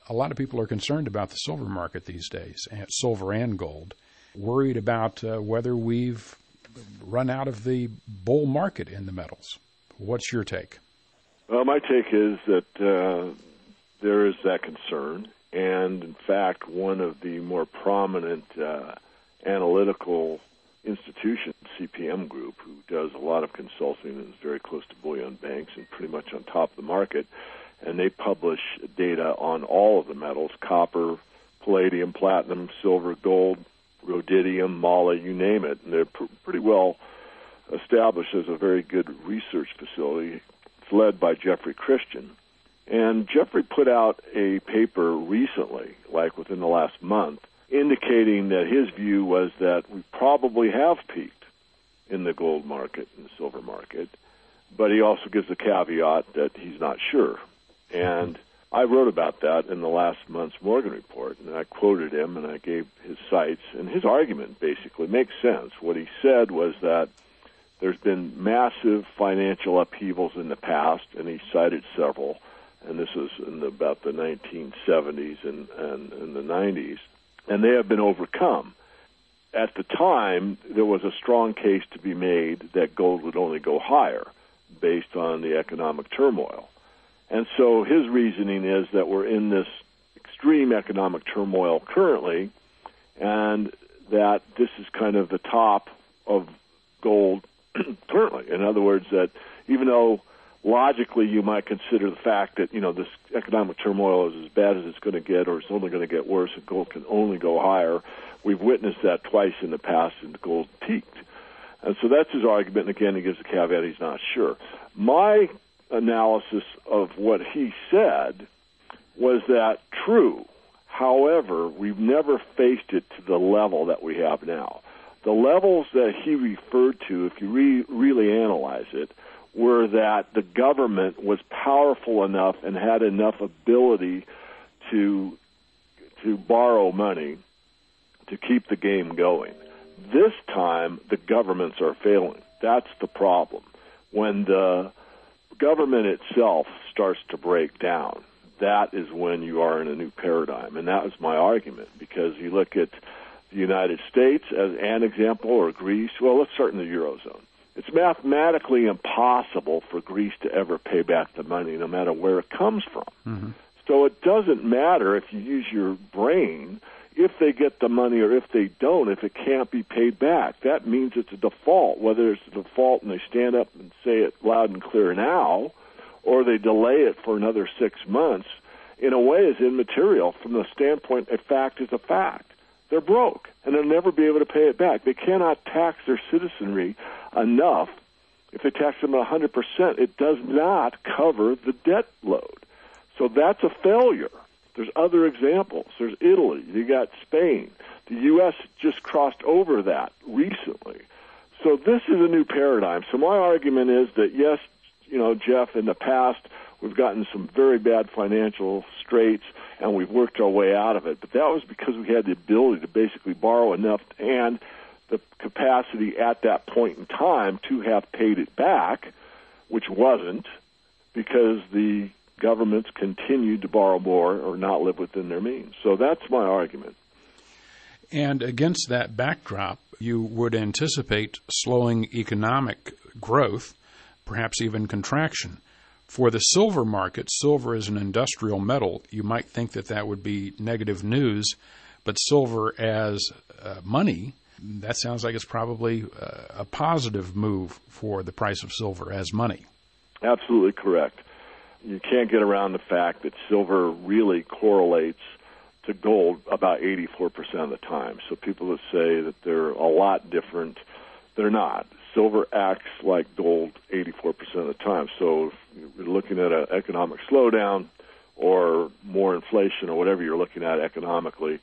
a lot of people are concerned about the silver market these days, silver and gold, worried about whether we've run out of the bull market in the metals. What's your take? Well, my take is that there is that concern. And, in fact, one of the more prominent analytical institutions, CPM Group, who does a lot of consulting and is very close to bullion banks and pretty much on top of the market, and they publish data on all of the metals, copper, palladium, platinum, silver, gold, rhodium, moly, you name it. And they're pretty well established as a very good research facility. It's led by Jeffrey Christian. And Jeffrey put out a paper recently, like within the last month, indicating that his view was that we probably have peaked in the gold market and the silver market, but he also gives a caveat that he's not sure. And I wrote about that in the last month's Morgan report, and I quoted him and I gave his cites, and his argument basically makes sense. What he said was that there's been massive financial upheavals in the past, and he cited several, and this was in about the 1970s and the 90s, and they have been overcome. At the time, there was a strong case to be made that gold would only go higher based on the economic turmoil. And so his reasoning is that we're in this extreme economic turmoil currently, and that this is kind of the top of gold currently. In other words, that even though logically you might consider the fact that, this economic turmoil is as bad as it's going to get, or it's only going to get worse, and gold can only go higher, we've witnessed that twice in the past, and gold peaked. And so that's his argument, and again, he gives a caveat he's not sure. My analysis of what he said was that true. However, we've never faced it to the level that we have now. The levels that he referred to, if you really analyze it, were that the government was powerful enough and had enough ability to borrow money to keep the game going. This time, the governments are failing. That's the problem. When the government itself starts to break down, that is when you are in a new paradigm. And that was my argument, because you look at the United States as an example, or Greece. Well, let's start in the Eurozone. It's mathematically impossible for Greece to ever pay back the money, no matter where it comes from. Mm-hmm. So it doesn't matter if you use your brain, if they get the money or if they don't, if it can't be paid back. That means it's a default, whether it's a default and they stand up and say it loud and clear now, or they delay it for another 6 months, in a way is immaterial from the standpoint a fact is a fact. They're broke, and they'll never be able to pay it back. They cannot tax their citizenry enough. If they tax them 100%, it does not cover the debt load. So that's a failure. There's other examples. There's Italy. You got Spain. The U.S. just crossed over that recently. So this is a new paradigm. So my argument is that, yes, Jeff, in the past, we've gotten some very bad financial straits, and we've worked our way out of it. But that was because we had the ability to basically borrow enough and the capacity at that point in time to have paid it back, which wasn't, because the governments continued to borrow more or not live within their means. So that's my argument. And against that backdrop, you would anticipate slowing economic growth, perhaps even contraction. For the silver market, silver is an industrial metal. You might think that would be negative news, but silver as money, that sounds like it's probably a positive move for the price of silver as money. Absolutely correct. You can't get around the fact that silver really correlates to gold about 84% of the time. So people that say that they're a lot different, they're not. Silver acts like gold 84% of the time. So if you're looking at an economic slowdown or more inflation or whatever you're looking at economically,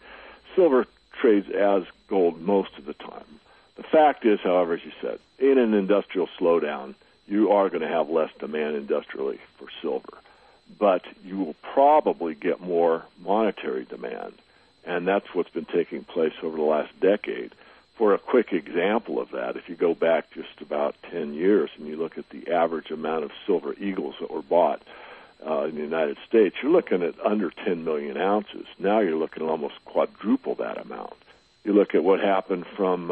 silver trades as gold most of the time. The fact is, however, as you said, in an industrial slowdown, you are going to have less demand industrially for silver. But you will probably get more monetary demand, and that's what's been taking place over the last decade. For a quick example of that, if you go back just about 10 years and you look at the average amount of silver eagles that were bought in the United States, you're looking at under 10 million ounces. Now you're looking at almost quadruple that amount. You look at what happened from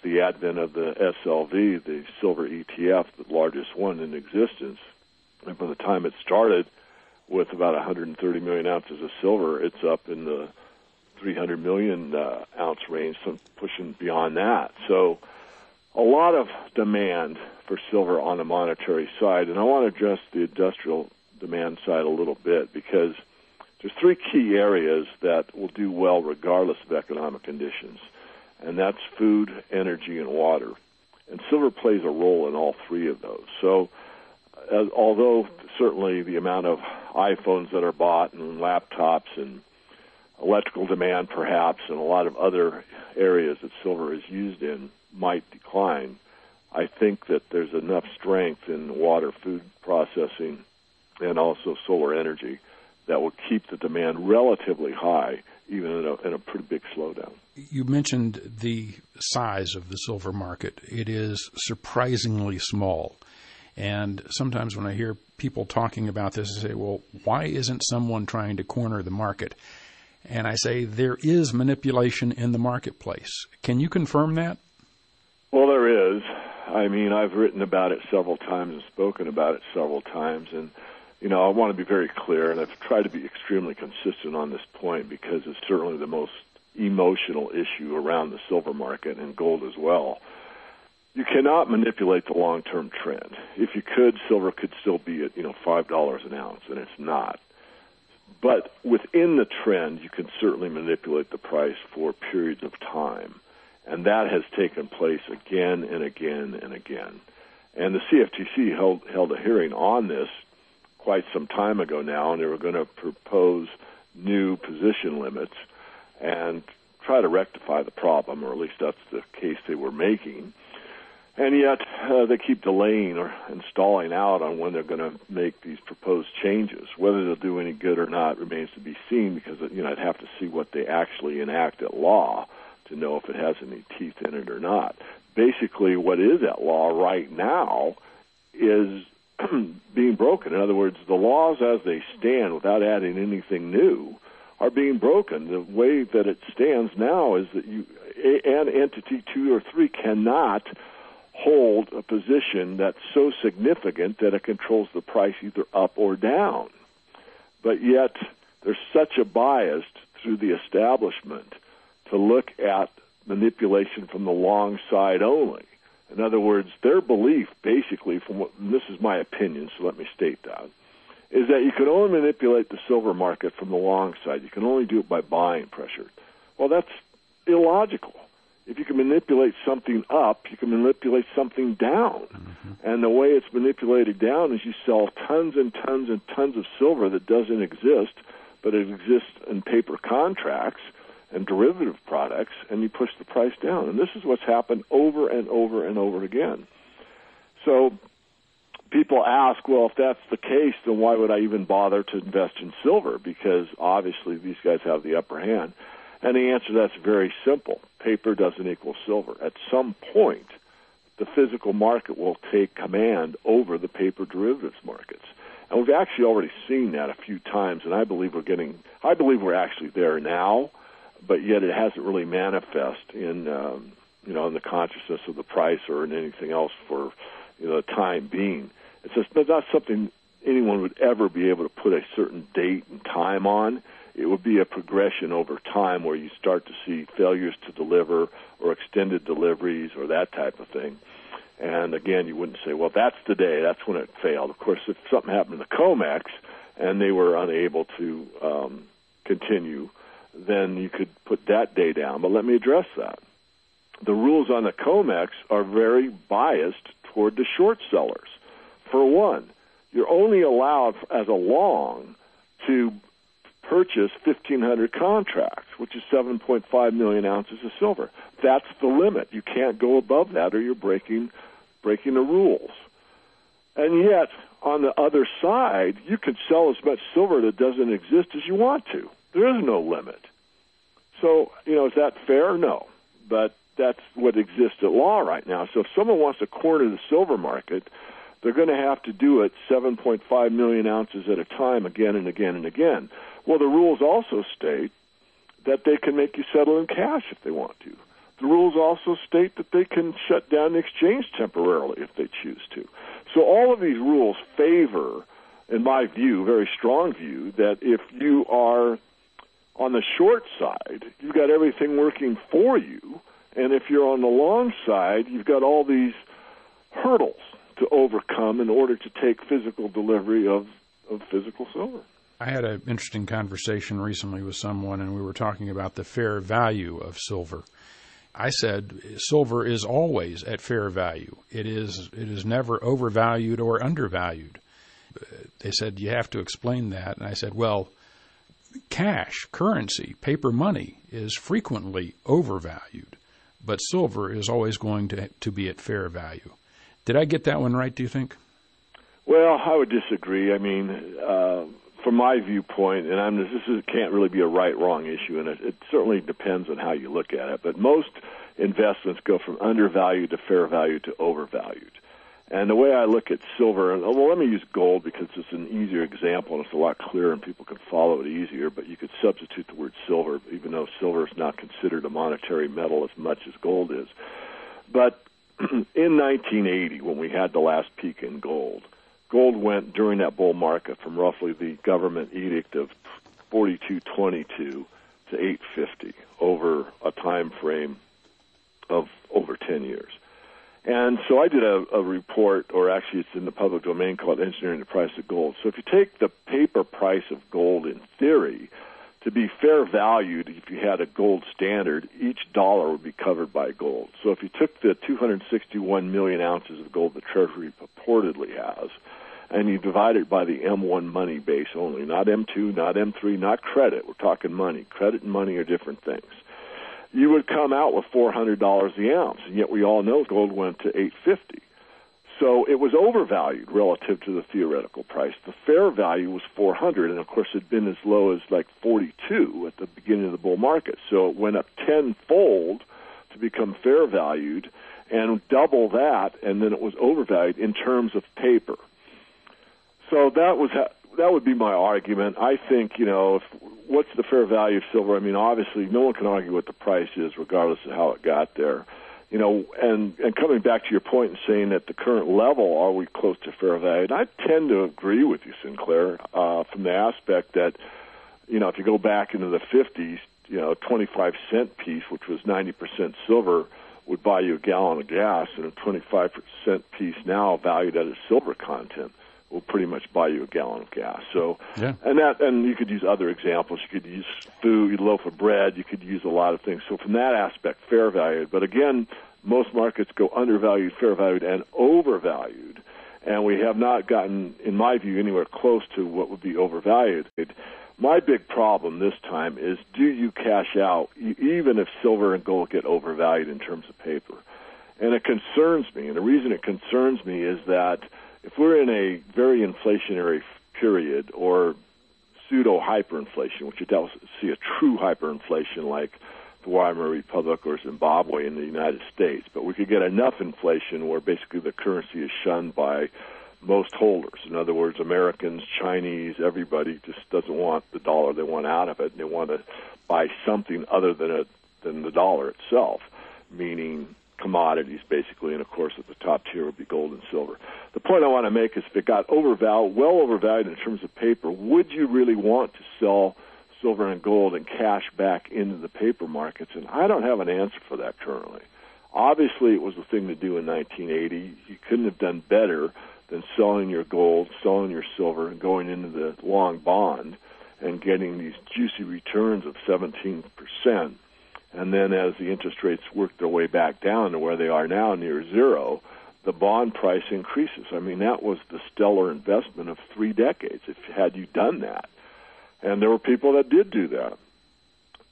the advent of the SLV, the silver ETF, the largest one in existence. And by the time it started with about 130 million ounces of silver, it's up in the 300 million ounce range, some pushing beyond that. So a lot of demand for silver on the monetary side. And I want to address the industrial demand side a little bit, because there's three key areas that will do well regardless of economic conditions, and that's food, energy, and water. And silver plays a role in all three of those. So although certainly the amount of iPhones that are bought and laptops and electrical demand perhaps and a lot of other areas that silver is used in might decline, I think that there's enough strength in water, food processing, and also solar energy that will keep the demand relatively high, even in a pretty big slowdown. You mentioned the size of the silver market. It is surprisingly small. And sometimes when I hear people talking about this, I say, well, why isn't someone trying to corner the market? And I say, there is manipulation in the marketplace. Can you confirm that? Well, there is. I mean, I've written about it several times and spoken about it several times, and you know, I want to be very clear, and I've tried to be extremely consistent on this point because it's certainly the most emotional issue around the silver market and gold as well. You cannot manipulate the long-term trend. If you could, silver could still be at, $5 an ounce, and it's not. But within the trend, you can certainly manipulate the price for periods of time, and that has taken place again and again and again. And the CFTC held a hearing on this quite some time ago now, and they were going to propose new position limits and try to rectify the problem, or at least that's the case they were making. And yet they keep delaying or stalling out on when they're going to make these proposed changes. Whether they'll do any good or not remains to be seen, because I'd have to see what they actually enact at law to know if it has any teeth in it or not. Basically, what is at law right now is being broken. In other words, the laws as they stand, without adding anything new, are being broken. The way that it stands now is that an entity 2 or 3 cannot hold a position that's so significant that it controls the price either up or down. But yet there's such a bias through the establishment to look at manipulation from the long side only. In other words, their belief, basically, and this is my opinion, so let me state that, is that you can only manipulate the silver market from the long side. You can only do it by buying pressure. Well, that's illogical. If you can manipulate something up, you can manipulate something down. Mm-hmm. And the way it's manipulated down is you sell tons and tons and tons of silver that doesn't exist, but it exists in paper contracts and derivative products, and you push the price down. And this is what's happened over and over and over again. So people ask, well, if that's the case, then why would I even bother to invest in silver? Because obviously these guys have the upper hand. And the answer to that's very simple. Paper doesn't equal silver. At some point, the physical market will take command over the paper derivatives markets. And we've actually already seen that a few times, and I believe we're actually there now, but yet it hasn't really manifest in in the consciousness of the price or in anything else for the time being. It's just not something anyone would ever be able to put a certain date and time on. It would be a progression over time where you start to see failures to deliver or extended deliveries or that type of thing. And again, you wouldn't say, well, that's the day, that's when it failed. Of course, if something happened to the COMEX and they were unable to continue, then you could put that day down. But let me address that. The rules on the COMEX are very biased toward the short sellers. For one, you're only allowed as a long to purchase 1,500 contracts, which is 7.5 million ounces of silver. That's the limit. You can't go above that or you're breaking the rules. And yet, on the other side, you can sell as much silver that doesn't exist as you want to. There is no limit. So, is that fair? No. But that's what exists at law right now. So if someone wants to corner the silver market, they're going to have to do it 7.5 million ounces at a time again and again and again. Well, the rules also state that they can make you settle in cash if they want to. The rules also state that they can shut down the exchange temporarily if they choose to. So all of these rules favor, in my view, very strong view, that if you are on the short side, you've got everything working for you, and if you're on the long side, you've got all these hurdles to overcome in order to take physical delivery of physical silver. I had an interesting conversation recently with someone, and we were talking about the fair value of silver. I said silver is always at fair value. It is never overvalued or undervalued. They said, you have to explain that. And I said, well, cash, currency, paper money is frequently overvalued, but silver is always going to be at fair value. Did I get that one right, do you think? Well, I would disagree. I mean, from my viewpoint, and this can't really be a right-wrong issue, and it certainly depends on how you look at it, but most investments go from undervalued to fair value to overvalued. And the way I look at silver, well, let me use gold because it's an easier example and it's a lot clearer and people can follow it easier, but you could substitute the word silver, even though silver is not considered a monetary metal as much as gold is. But in 1980, when we had the last peak in gold went during that bull market from roughly the government edict of 42.22 to 850 over a time frame of over 10 years. And so I did a report, or actually it's in the public domain, called Engineering the Price of Gold. So if you take the paper price of gold in theory to be fair valued, if you had a gold standard, each dollar would be covered by gold. So if you took the 261 million ounces of gold the Treasury purportedly has, and you divide it by the M1 money base only, not M2, not M3, not credit. We're talking money. Credit and money are different things. You would come out with $400 the ounce, and yet we all know gold went to $850. So it was overvalued relative to the theoretical price. The fair value was $400, and of course it had been as low as like $42 at the beginning of the bull market. So it went up tenfold to become fair valued, and double that, and then it was overvalued in terms of paper. So that would be my argument. I think, what's the fair value of silver? I mean, obviously, no one can argue what the price is, regardless of how it got there. And coming back to your point and saying at the current level, are we close to fair value? And I tend to agree with you, Sinclair, from the aspect that, if you go back into the 50s, 25-cent piece, which was 90% silver, would buy you a gallon of gas, and a 25% piece now valued at its silver content will pretty much buy you a gallon of gas. So, yeah. And you could use other examples. You could use food, a loaf of bread. You could use a lot of things. So from that aspect, fair valued. But again, most markets go undervalued, fair valued, and overvalued. And we have not gotten, in my view, anywhere close to what would be overvalued. My big problem this time is, do you cash out, even if silver and gold get overvalued in terms of paper? And it concerns me. And the reason it concerns me is that if we're in a very inflationary period or pseudo-hyperinflation, which you don't see a true hyperinflation like the Weimar Republic or Zimbabwe in the United States, but we could get enough inflation where basically the currency is shunned by most holders. In other words, Americans, Chinese, everybody just doesn't want the dollar. They want out of it, and they want to buy something other than the dollar itself, meaning commodities, basically, and of course at the top tier would be gold and silver. The point I want to make is if it got well overvalued in terms of paper, would you really want to sell silver and gold and cash back into the paper markets? And I don't have an answer for that currently. Obviously, it was the thing to do in 1980. You couldn't have done better than selling your gold, selling your silver, and going into the long bond and getting these juicy returns of 17%. And then as the interest rates work their way back down to where they are now, near zero, the bond price increases. I mean, that was the stellar investment of 3 decades, had you done that. And there were people that did do that.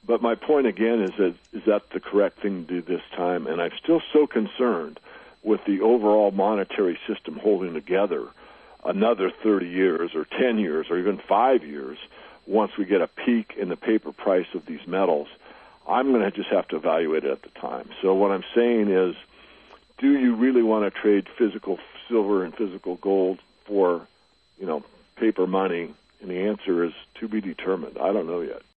But my point, again, is that the correct thing to do this time? And I'm still so concerned with the overall monetary system holding together another 30 years or 10 years or even 5 years once we get a peak in the paper price of these metals. I'm going to just have to evaluate it at the time. So what I'm saying is, do you really want to trade physical silver and physical gold for, paper money? And the answer is to be determined. I don't know yet.